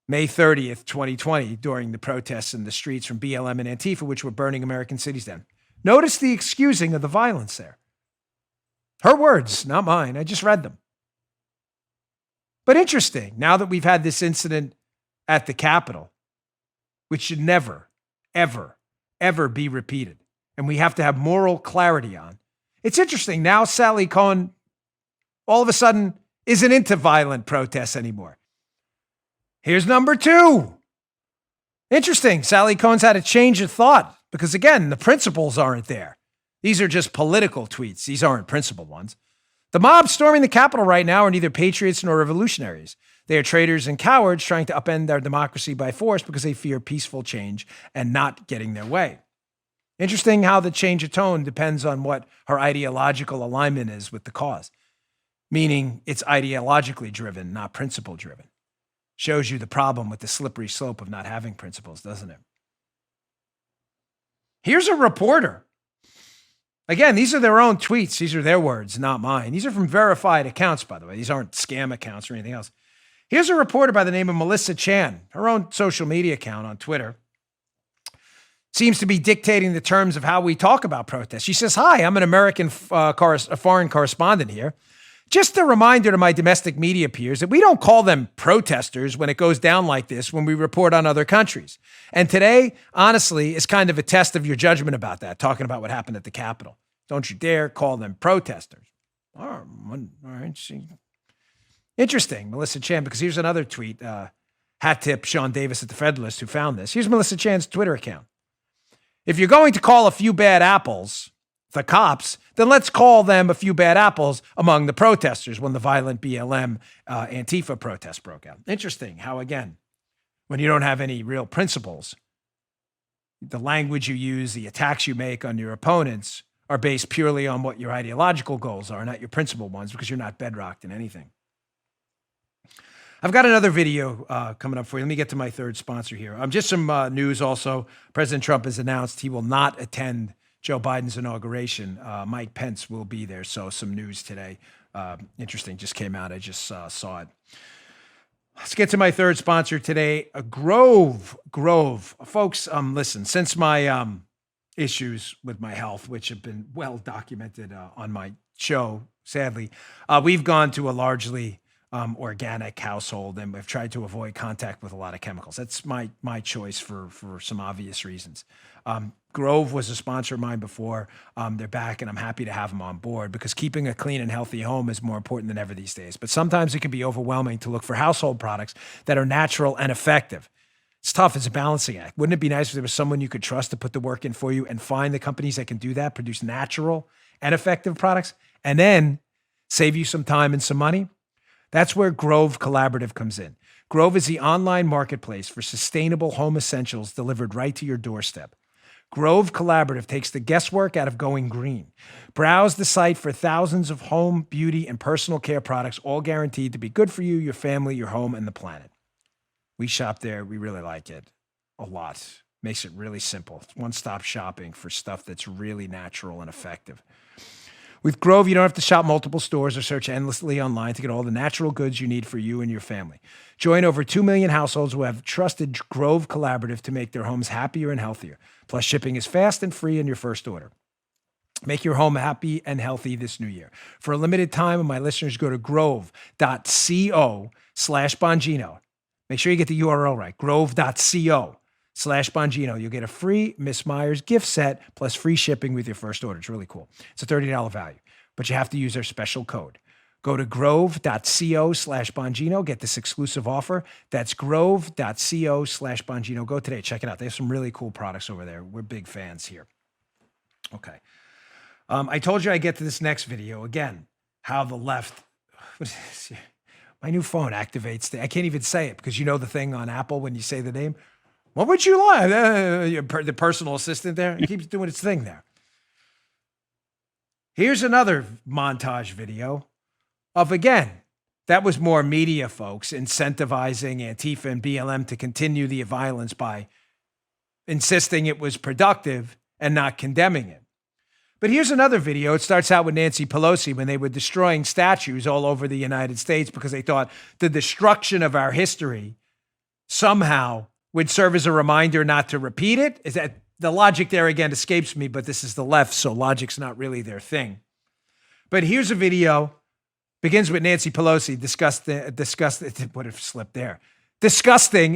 May 30th, 2020, during the protests in the streets from BLM and Antifa, which were burning American cities down. Notice the excusing of the violence there. Her words, not mine. I just read them. But interesting, now that we've had this incident at the Capitol, which should never, ever, ever be repeated, and we have to have moral clarity on. It's interesting, now Sally Cohn all of a sudden isn't into violent protests anymore. Here's number two. Interesting. Sally Cohn's had a change of thought because, again, the principles aren't there. These are just political tweets. These aren't principled ones. The mob storming the Capitol right now are neither patriots nor revolutionaries. They are traitors and cowards trying to upend our democracy by force because they fear peaceful change and not getting their way. Interesting how the change of tone depends on what her ideological alignment is with the cause, meaning it's ideologically driven, not principle driven. Shows you the problem with the slippery slope of not having principles, doesn't it? Here's a reporter. Again, these are their own tweets. These are their words, not mine. These are from verified accounts, by the way. These aren't scam accounts or anything else. Here's a reporter by the name of Melissa Chan, her own social media account on Twitter. Seems to be dictating the terms of how we talk about protests. She says, "Hi, I'm an American foreign correspondent here. Just a reminder to my domestic media peers that we don't call them protesters when it goes down like this when we report on other countries. And today, honestly, is kind of a test of your judgment about that, talking about what happened at the Capitol. Don't you dare call them protesters." All right. Interesting, Melissa Chan, because here's another tweet. Hat tip Sean Davis at the Federalist who found this. Here's Melissa Chan's Twitter account. "If you're going to call a few bad apples the cops, then let's call them a few bad apples among the protesters when the violent BLM Antifa protest broke out." Interesting how, again, when you don't have any real principles, the language you use, the attacks you make on your opponents are based purely on what your ideological goals are, not your principal ones, because you're not bedrocked in anything. I've got another video coming up for you. Let me get to my third sponsor here. Just some news also. President Trump has announced he will not attend Joe Biden's inauguration. Mike Pence will be there. So some news today. Interesting. Just came out. I just saw it. Let's get to my third sponsor today, Grove. Folks, listen, since my issues with my health, which have been well documented on my show, sadly, we've gone to a largely organic household, and we've tried to avoid contact with a lot of chemicals. That's my choice for some obvious reasons. Grove was a sponsor of mine before. They're back, and I'm happy to have them on board because keeping a clean and healthy home is more important than ever these days. But sometimes it can be overwhelming to look for household products that are natural and effective. It's tough. It's a balancing act. Wouldn't it be nice if there was someone you could trust to put the work in for you and find the companies that can do that, produce natural and effective products, and then save you some time and some money? That's where Grove Collaborative comes in. Grove is the online marketplace for sustainable home essentials delivered right to your doorstep. Grove Collaborative takes the guesswork out of going green. Browse the site for thousands of home, beauty, and personal care products, all guaranteed to be good for you, your family, your home, and the planet. We shop there. We really like it a lot. Makes it really simple. It's one-stop shopping for stuff that's really natural and effective. With Grove, you don't have to shop multiple stores or search endlessly online to get all the natural goods you need for you and your family. Join over 2 million households who have trusted Grove Collaborative to make their homes happier and healthier. Plus, shipping is fast and free in your first order. Make your home happy and healthy this new year. For a limited time, my listeners go to grove.co/Bongino. Make sure you get the URL right, grove.co/Bongino. You'll get a free Miss Myers gift set plus free shipping with your first order. It's really cool. It's a $30 value, but you have to use their special code. Go to grove.co/Bongino. Get this exclusive offer. That's grove.co/Bongino. Go today. Check it out. They have some really cool products over there. We're big fans here. Okay. I told you I get to this next video. Again, how the left... My new phone activates. I can't even say it because you know the thing on Apple when you say the name. What would you like? The personal assistant there. It keeps doing its thing there. Here's another montage video of, again, that was more media folks incentivizing Antifa and BLM to continue the violence by insisting it was productive and not condemning it. But here's another video. It starts out with Nancy Pelosi when they were destroying statues all over the United States because they thought the destruction of our history somehow would serve as a reminder not to repeat it. Is that the logic there again escapes me, but this is the left, so logic's not really their thing. But here's a video. Begins with Nancy Pelosi disgusting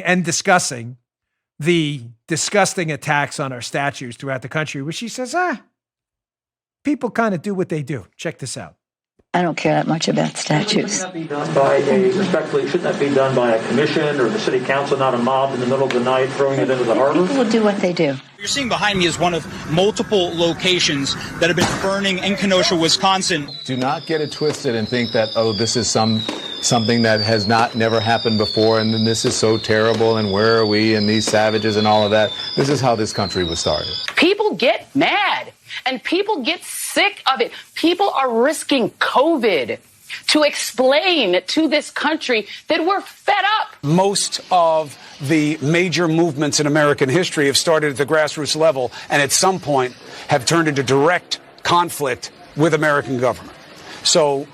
and discussing the disgusting attacks on our statues throughout the country, where she says, people kind of do what they do. Check this out. I don't care that much about statues. Shouldn't that be done by a commission or the city council, not a mob in the middle of the night throwing it into the harbor? People will do what they do. You're seeing behind me is one of multiple locations that have been burning in Kenosha, Wisconsin. Do not get it twisted and think that, this is something that has never happened before, and then this is so terrible, and where are we, and these savages and all of that. This is how this country was started. People get mad and people get sick of it. People are risking COVID to explain to this country that we're fed up. Most of the major movements in American history have started at the grassroots level and at some point have turned into direct conflict with American government. So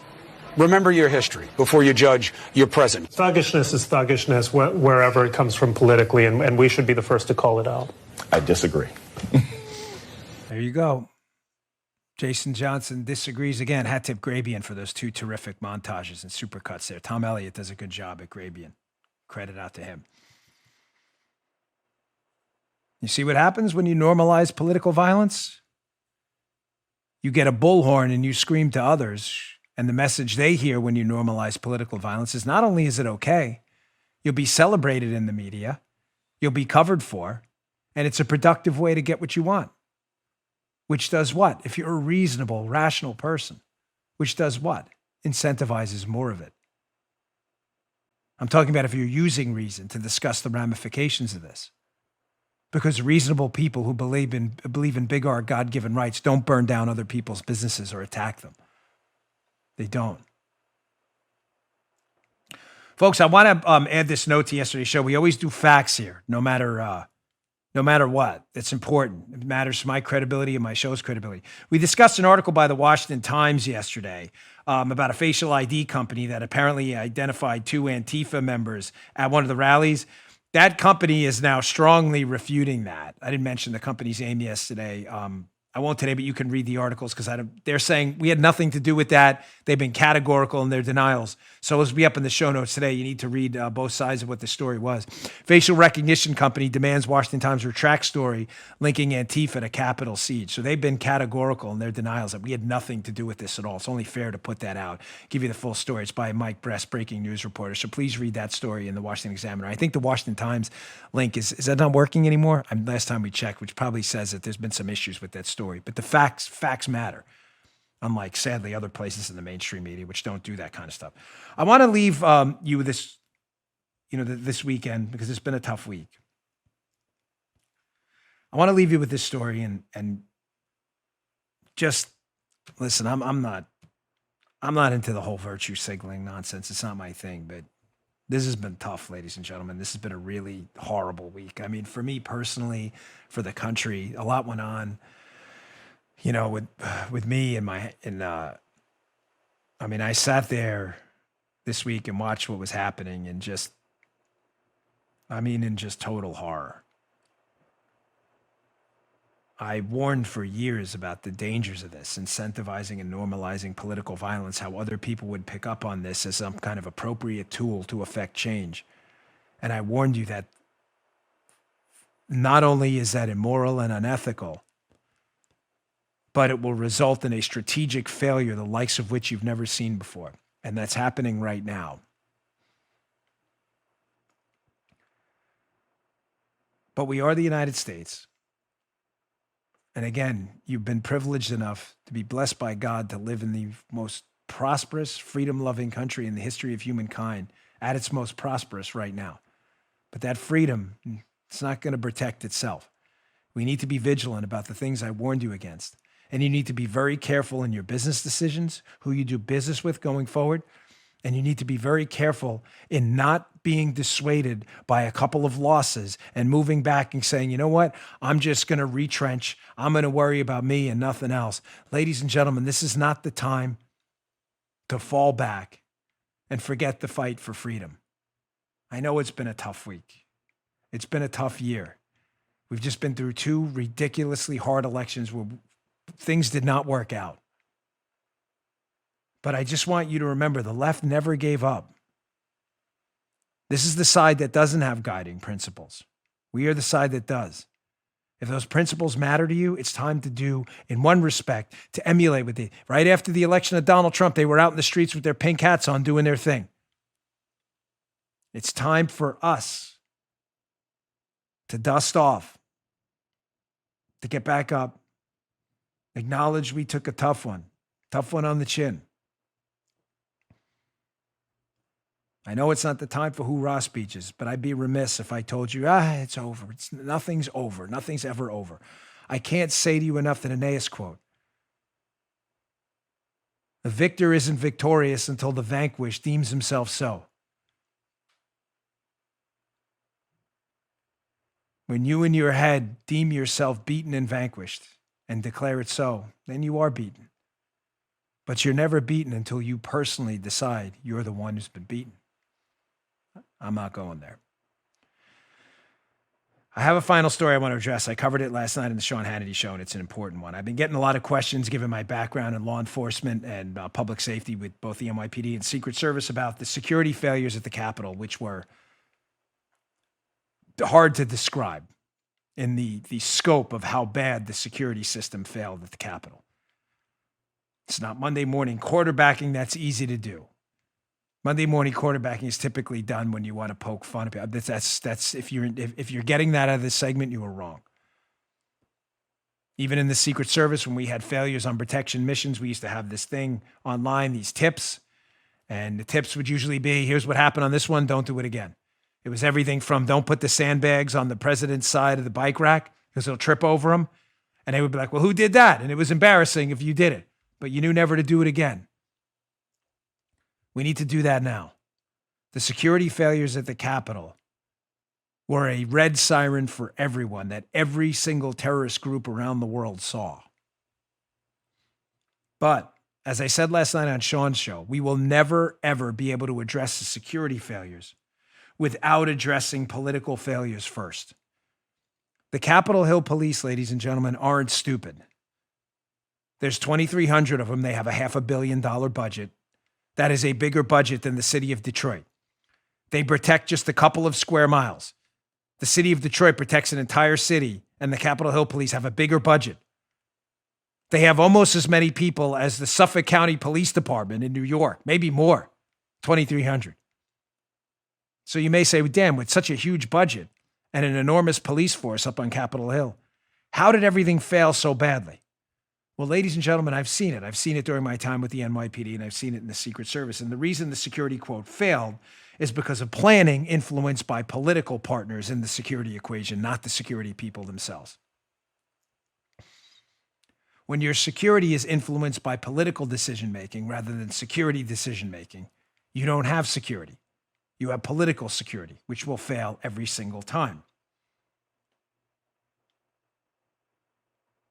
remember your history before you judge your present. Thuggishness is thuggishness wherever it comes from politically, and we should be the first to call it out. I disagree. There you go. Jason Johnson disagrees again. Hat tip Grabian for those two terrific montages and supercuts there. Tom Elliott does a good job at Grabian. Credit out to him. You see what happens when you normalize political violence? You get a bullhorn and you scream to others, and the message they hear when you normalize political violence is not only is it okay, you'll be celebrated in the media, you'll be covered for, and it's a productive way to get what you want. Which does what? If you're a reasonable, rational person, which does what? Incentivizes more of it. I'm talking about if you're using reason to discuss the ramifications of this. because reasonable people who believe in big R, God-given rights, don't burn down other people's businesses or attack them. They don't. Folks, I want to add this note to yesterday's show. We always do facts here, no matter what. It's important. It matters to my credibility and my show's credibility. We discussed an article by the Washington Times yesterday about a facial ID company that apparently identified 2 Antifa members at one of the rallies. That company is now strongly refuting that. I didn't mention the company's name yesterday. I won't today, but you can read the articles because they're saying we had nothing to do with that. They've been categorical in their denials. So as we up in the show notes today, you need to read both sides of what the story was. Facial recognition company demands Washington Times retract story linking Antifa to Capitol siege. So they've been categorical in their denials that we had nothing to do with this at all. It's only fair to put that out, give you the full story. It's by Mike Bress, breaking news reporter. So please read that story in the Washington Examiner. I think the Washington Times link is that not working anymore? Last time we checked, which probably says that there's been some issues with that story. But the facts matter. Unlike, sadly, other places in the mainstream media, which don't do that kind of stuff. I want to leave you with this, this weekend, because it's been a tough week. I want to leave you with this story and just listen. I'm not into the whole virtue signaling nonsense. It's not my thing, but this has been tough, ladies and gentlemen. This has been a really horrible week. I mean, for me personally, for the country, a lot went on. With me and I sat there this week and watched what was happening and in just total horror. I warned for years about the dangers of this, incentivizing and normalizing political violence, how other people would pick up on this as some kind of appropriate tool to affect change. And I warned you that not only is that immoral and unethical, but it will result in a strategic failure, the likes of which you've never seen before. And that's happening right now. But we are the United States. And again, you've been privileged enough to be blessed by God to live in the most prosperous, freedom-loving country in the history of humankind, at its most prosperous right now. But that freedom, it's not going to protect itself. We need to be vigilant about the things I warned you against. And you need to be very careful in your business decisions, who you do business with going forward. And you need to be very careful in not being dissuaded by a couple of losses and moving back and saying, you know what, I'm just going to retrench. I'm going to worry about me and nothing else. Ladies and gentlemen, this is not the time to fall back and forget the fight for freedom. I know it's been a tough week. It's been a tough year. We've just been through 2 ridiculously hard elections where things did not work out. But I just want you to remember the left never gave up. This is the side that doesn't have guiding principles. We are the side that does. If those principles matter to you, it's time to do, in one respect, to emulate with it. Right after the election of Donald Trump, they were out in the streets with their pink hats on doing their thing. It's time for us to dust off, to get back up, acknowledge we took a tough one on the chin. I know it's not the time for hoorah speeches, but I'd be remiss if I told you, it's over. Nothing's over. Nothing's ever over. I can't say to you enough that Aeneas quote. The victor isn't victorious until the vanquished deems himself so. When you in your head deem yourself beaten and vanquished and declare it so, then you are beaten. But you're never beaten until you personally decide you're the one who's been beaten. I'm not going there. I have a final story I want to address. I covered it last night in the Sean Hannity show, and it's an important one. I've been getting a lot of questions, given my background in law enforcement and public safety with both the NYPD and Secret Service, about the security failures at the Capitol, which were hard to describe in the scope of how bad the security system failed at the Capitol. It's not Monday morning quarterbacking. That's easy to do. Monday morning quarterbacking is typically done when you want to poke fun at people. That's if you're getting that out of this segment, you were wrong. Even in the Secret Service, when we had failures on protection missions, we used to have this thing online, these tips, and the tips would usually be, here's what happened on this one, don't do it again. It was everything from don't put the sandbags on the president's side of the bike rack because he'll trip over them. And they would be like, well, who did that? And it was embarrassing if you did it, but you knew never to do it again. We need to do that now. The security failures at the Capitol were a red siren for everyone that every single terrorist group around the world saw. But as I said last night on Sean's show, we will never, ever be able to address the security failures without addressing political failures first. The Capitol Hill police, ladies and gentlemen, aren't stupid. There's 2,300 of them. They have a $500 million budget. That is a bigger budget than the city of Detroit. They protect just a couple of square miles. The city of Detroit protects an entire city, and the Capitol Hill police have a bigger budget. They have almost as many people as the Suffolk County Police Department in New York, maybe more, 2,300. So you may say, well, damn, with such a huge budget and an enormous police force up on Capitol Hill, how did everything fail so badly? Well, ladies and gentlemen, I've seen it. I've seen it during my time with the NYPD, and I've seen it in the Secret Service. And the reason the security quote failed is because of planning influenced by political partners in the security equation, not the security people themselves. When your security is influenced by political decision-making rather than security decision-making, you don't have security. You have political security, which will fail every single time.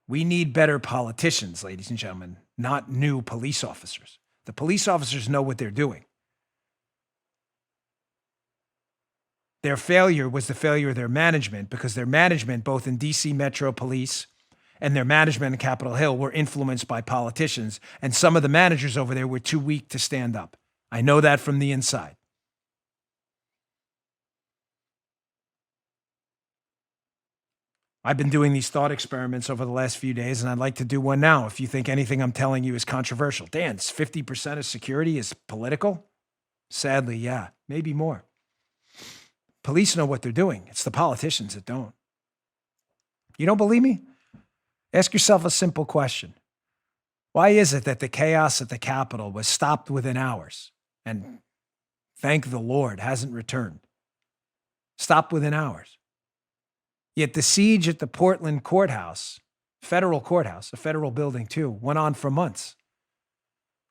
We need better politicians, ladies and gentlemen, not new police officers. The police officers know what they're doing. Their failure was the failure of their management because their management, both in DC Metro Police and their management in Capitol Hill, were influenced by politicians. And some of the managers over there were too weak to stand up. I know that from the inside. I've been doing these thought experiments over the last few days, and I'd like to do one now. If you think anything I'm telling you is controversial. Dan, 50% of security is political? Sadly, yeah, maybe more. Police know what they're doing. It's the politicians that don't. You don't believe me? Ask yourself a simple question. Why is it that the chaos at the Capitol was stopped within hours and, thank the Lord, hasn't returned? Stopped within hours. Yet the siege at the Portland courthouse, federal courthouse, a federal building too, went on for months.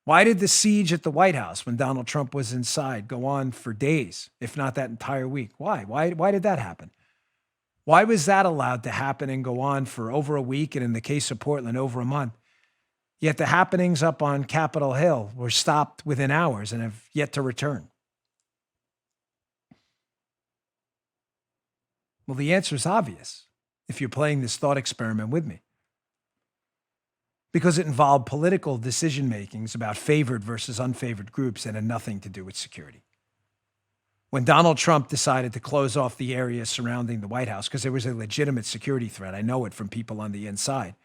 Why did the siege at the White House when Donald Trump was inside go on for days, if not that entire week? Why? Why did that happen? Why was that allowed to happen and go on for over a week, and in the case of Portland, over a month? Yet the happenings up on Capitol Hill were stopped within hours and have yet to return. Well, the answer is obvious if you're playing this thought experiment with me. Because it involved political decision-makings about favored versus unfavored groups and had nothing to do with security. When Donald Trump decided to close off the area surrounding the White House because there was a legitimate security threat, I know it from people on the inside.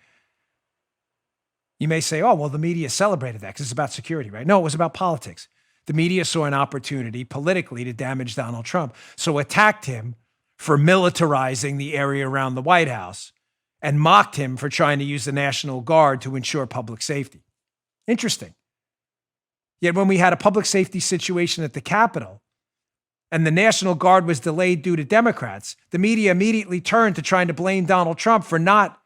You may say, oh, well, the media celebrated that because it's about security, right? No, it was about politics. The media saw an opportunity politically to damage Donald Trump, so attacked him for militarizing the area around the White House and mocked him for trying to use the National Guard to ensure public safety. Interesting. Yet when we had a public safety situation at the Capitol and the National Guard was delayed due to Democrats, the media immediately turned to trying to blame Donald Trump for not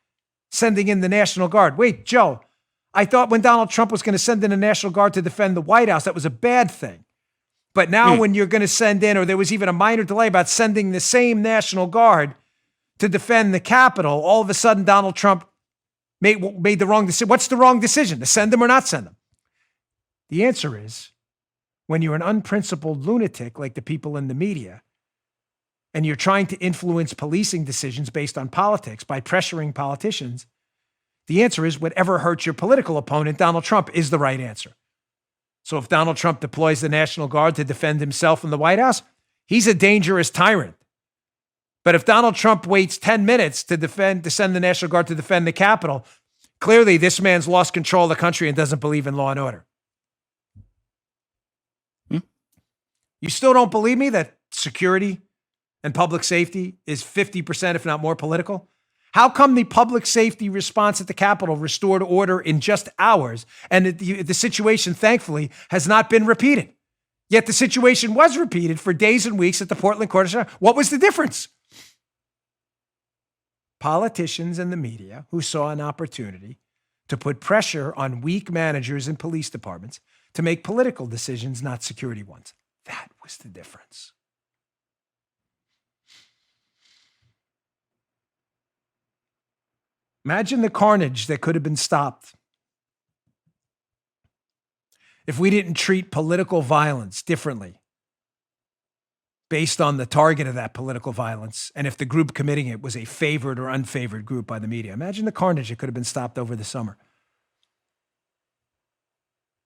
sending in the National Guard. Wait, Joe, I thought when Donald Trump was going to send in the National Guard to defend the White House, that was a bad thing. But now when you're going to send in, or there was even a minor delay about sending the same National Guard to defend the Capitol, all of a sudden Donald Trump made the wrong decision. What's the wrong decision? To send them or not send them? The answer is, when you're an unprincipled lunatic like the people in the media, and you're trying to influence policing decisions based on politics by pressuring politicians, the answer is whatever hurts your political opponent, Donald Trump, is the right answer. So if Donald Trump deploys the National Guard to defend himself in the White House, he's a dangerous tyrant. But if Donald Trump waits 10 minutes to send the National Guard to defend the Capitol, clearly this man's lost control of the country and doesn't believe in law and order. You still don't believe me that security and public safety is 50%, if not more, political? How come the public safety response at the Capitol restored order in just hours, and the situation, thankfully, has not been repeated? Yet the situation was repeated for days and weeks at the Portland Court. What was the difference? Politicians and the media who saw an opportunity to put pressure on weak managers in police departments to make political decisions, not security ones. That was the difference. Imagine the carnage that could have been stopped if we didn't treat political violence differently based on the target of that political violence, and if the group committing it was a favored or unfavored group by the media. Imagine the carnage that could have been stopped over the summer.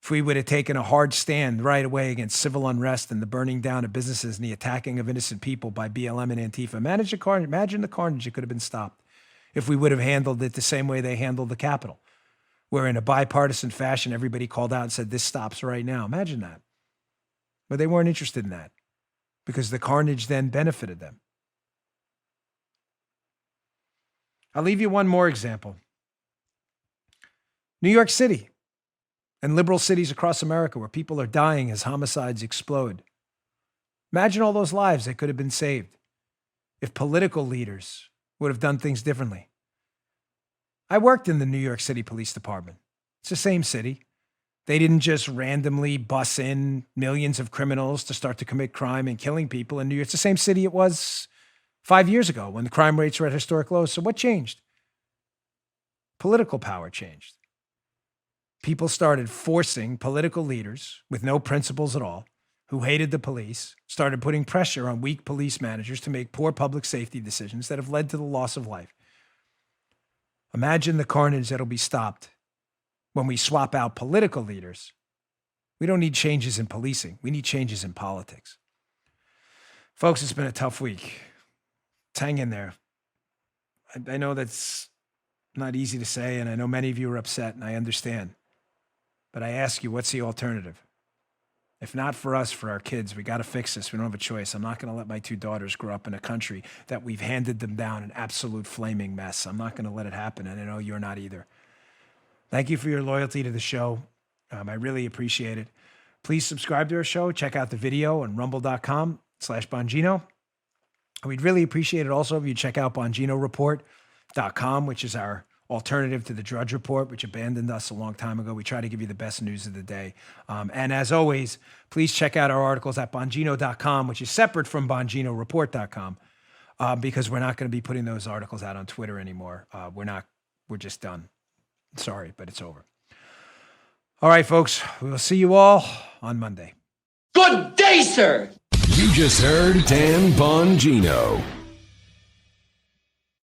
If we would have taken a hard stand right away against civil unrest and the burning down of businesses and the attacking of innocent people by BLM and Antifa. Imagine the carnage that could have been stopped if we would have handled it the same way they handled the Capitol, where in a bipartisan fashion, everybody called out and said, this stops right now. Imagine that. But they weren't interested in that because the carnage then benefited them. I'll leave you one more example. New York City and liberal cities across America where people are dying as homicides explode. Imagine all those lives that could have been saved if political leaders would have done things differently. I worked in the New York City Police Department. It's the same city. They didn't just randomly bus in millions of criminals to start to commit crime and killing people in New York. It's the same city it was 5 years ago when the crime rates were at historic lows. So what changed? Political power changed. People started forcing political leaders with no principles at all, who hated the police, started putting pressure on weak police managers to make poor public safety decisions that have led to the loss of life. Imagine the carnage that'll be stopped when we swap out political leaders. We don't need changes in policing. We need changes in politics. Folks, it's been a tough week. Let's hang in there. I know that's not easy to say, and I know many of you are upset, and I understand. But I ask you, what's the alternative? If not for us, for our kids, we got to fix this. We don't have a choice. I'm not going to let my two daughters grow up in a country that we've handed them down an absolute flaming mess. I'm not going to let it happen, and I know you're not either. Thank you for your loyalty to the show. I really appreciate it. Please subscribe to our show. Check out the video on rumble.com/Bongino. We'd really appreciate it also if you check out BonginoReport.com, which is our alternative to the Drudge Report, which abandoned us a long time ago. We try to give you the best news of the day. And as always, please check out our articles at Bongino.com, which is separate from BonginoReport.com, because we're not going to be putting those articles out on Twitter anymore. We're just done. Sorry, but it's over. All right, folks, we will see you all on Monday. Good day, sir. You just heard Dan Bongino.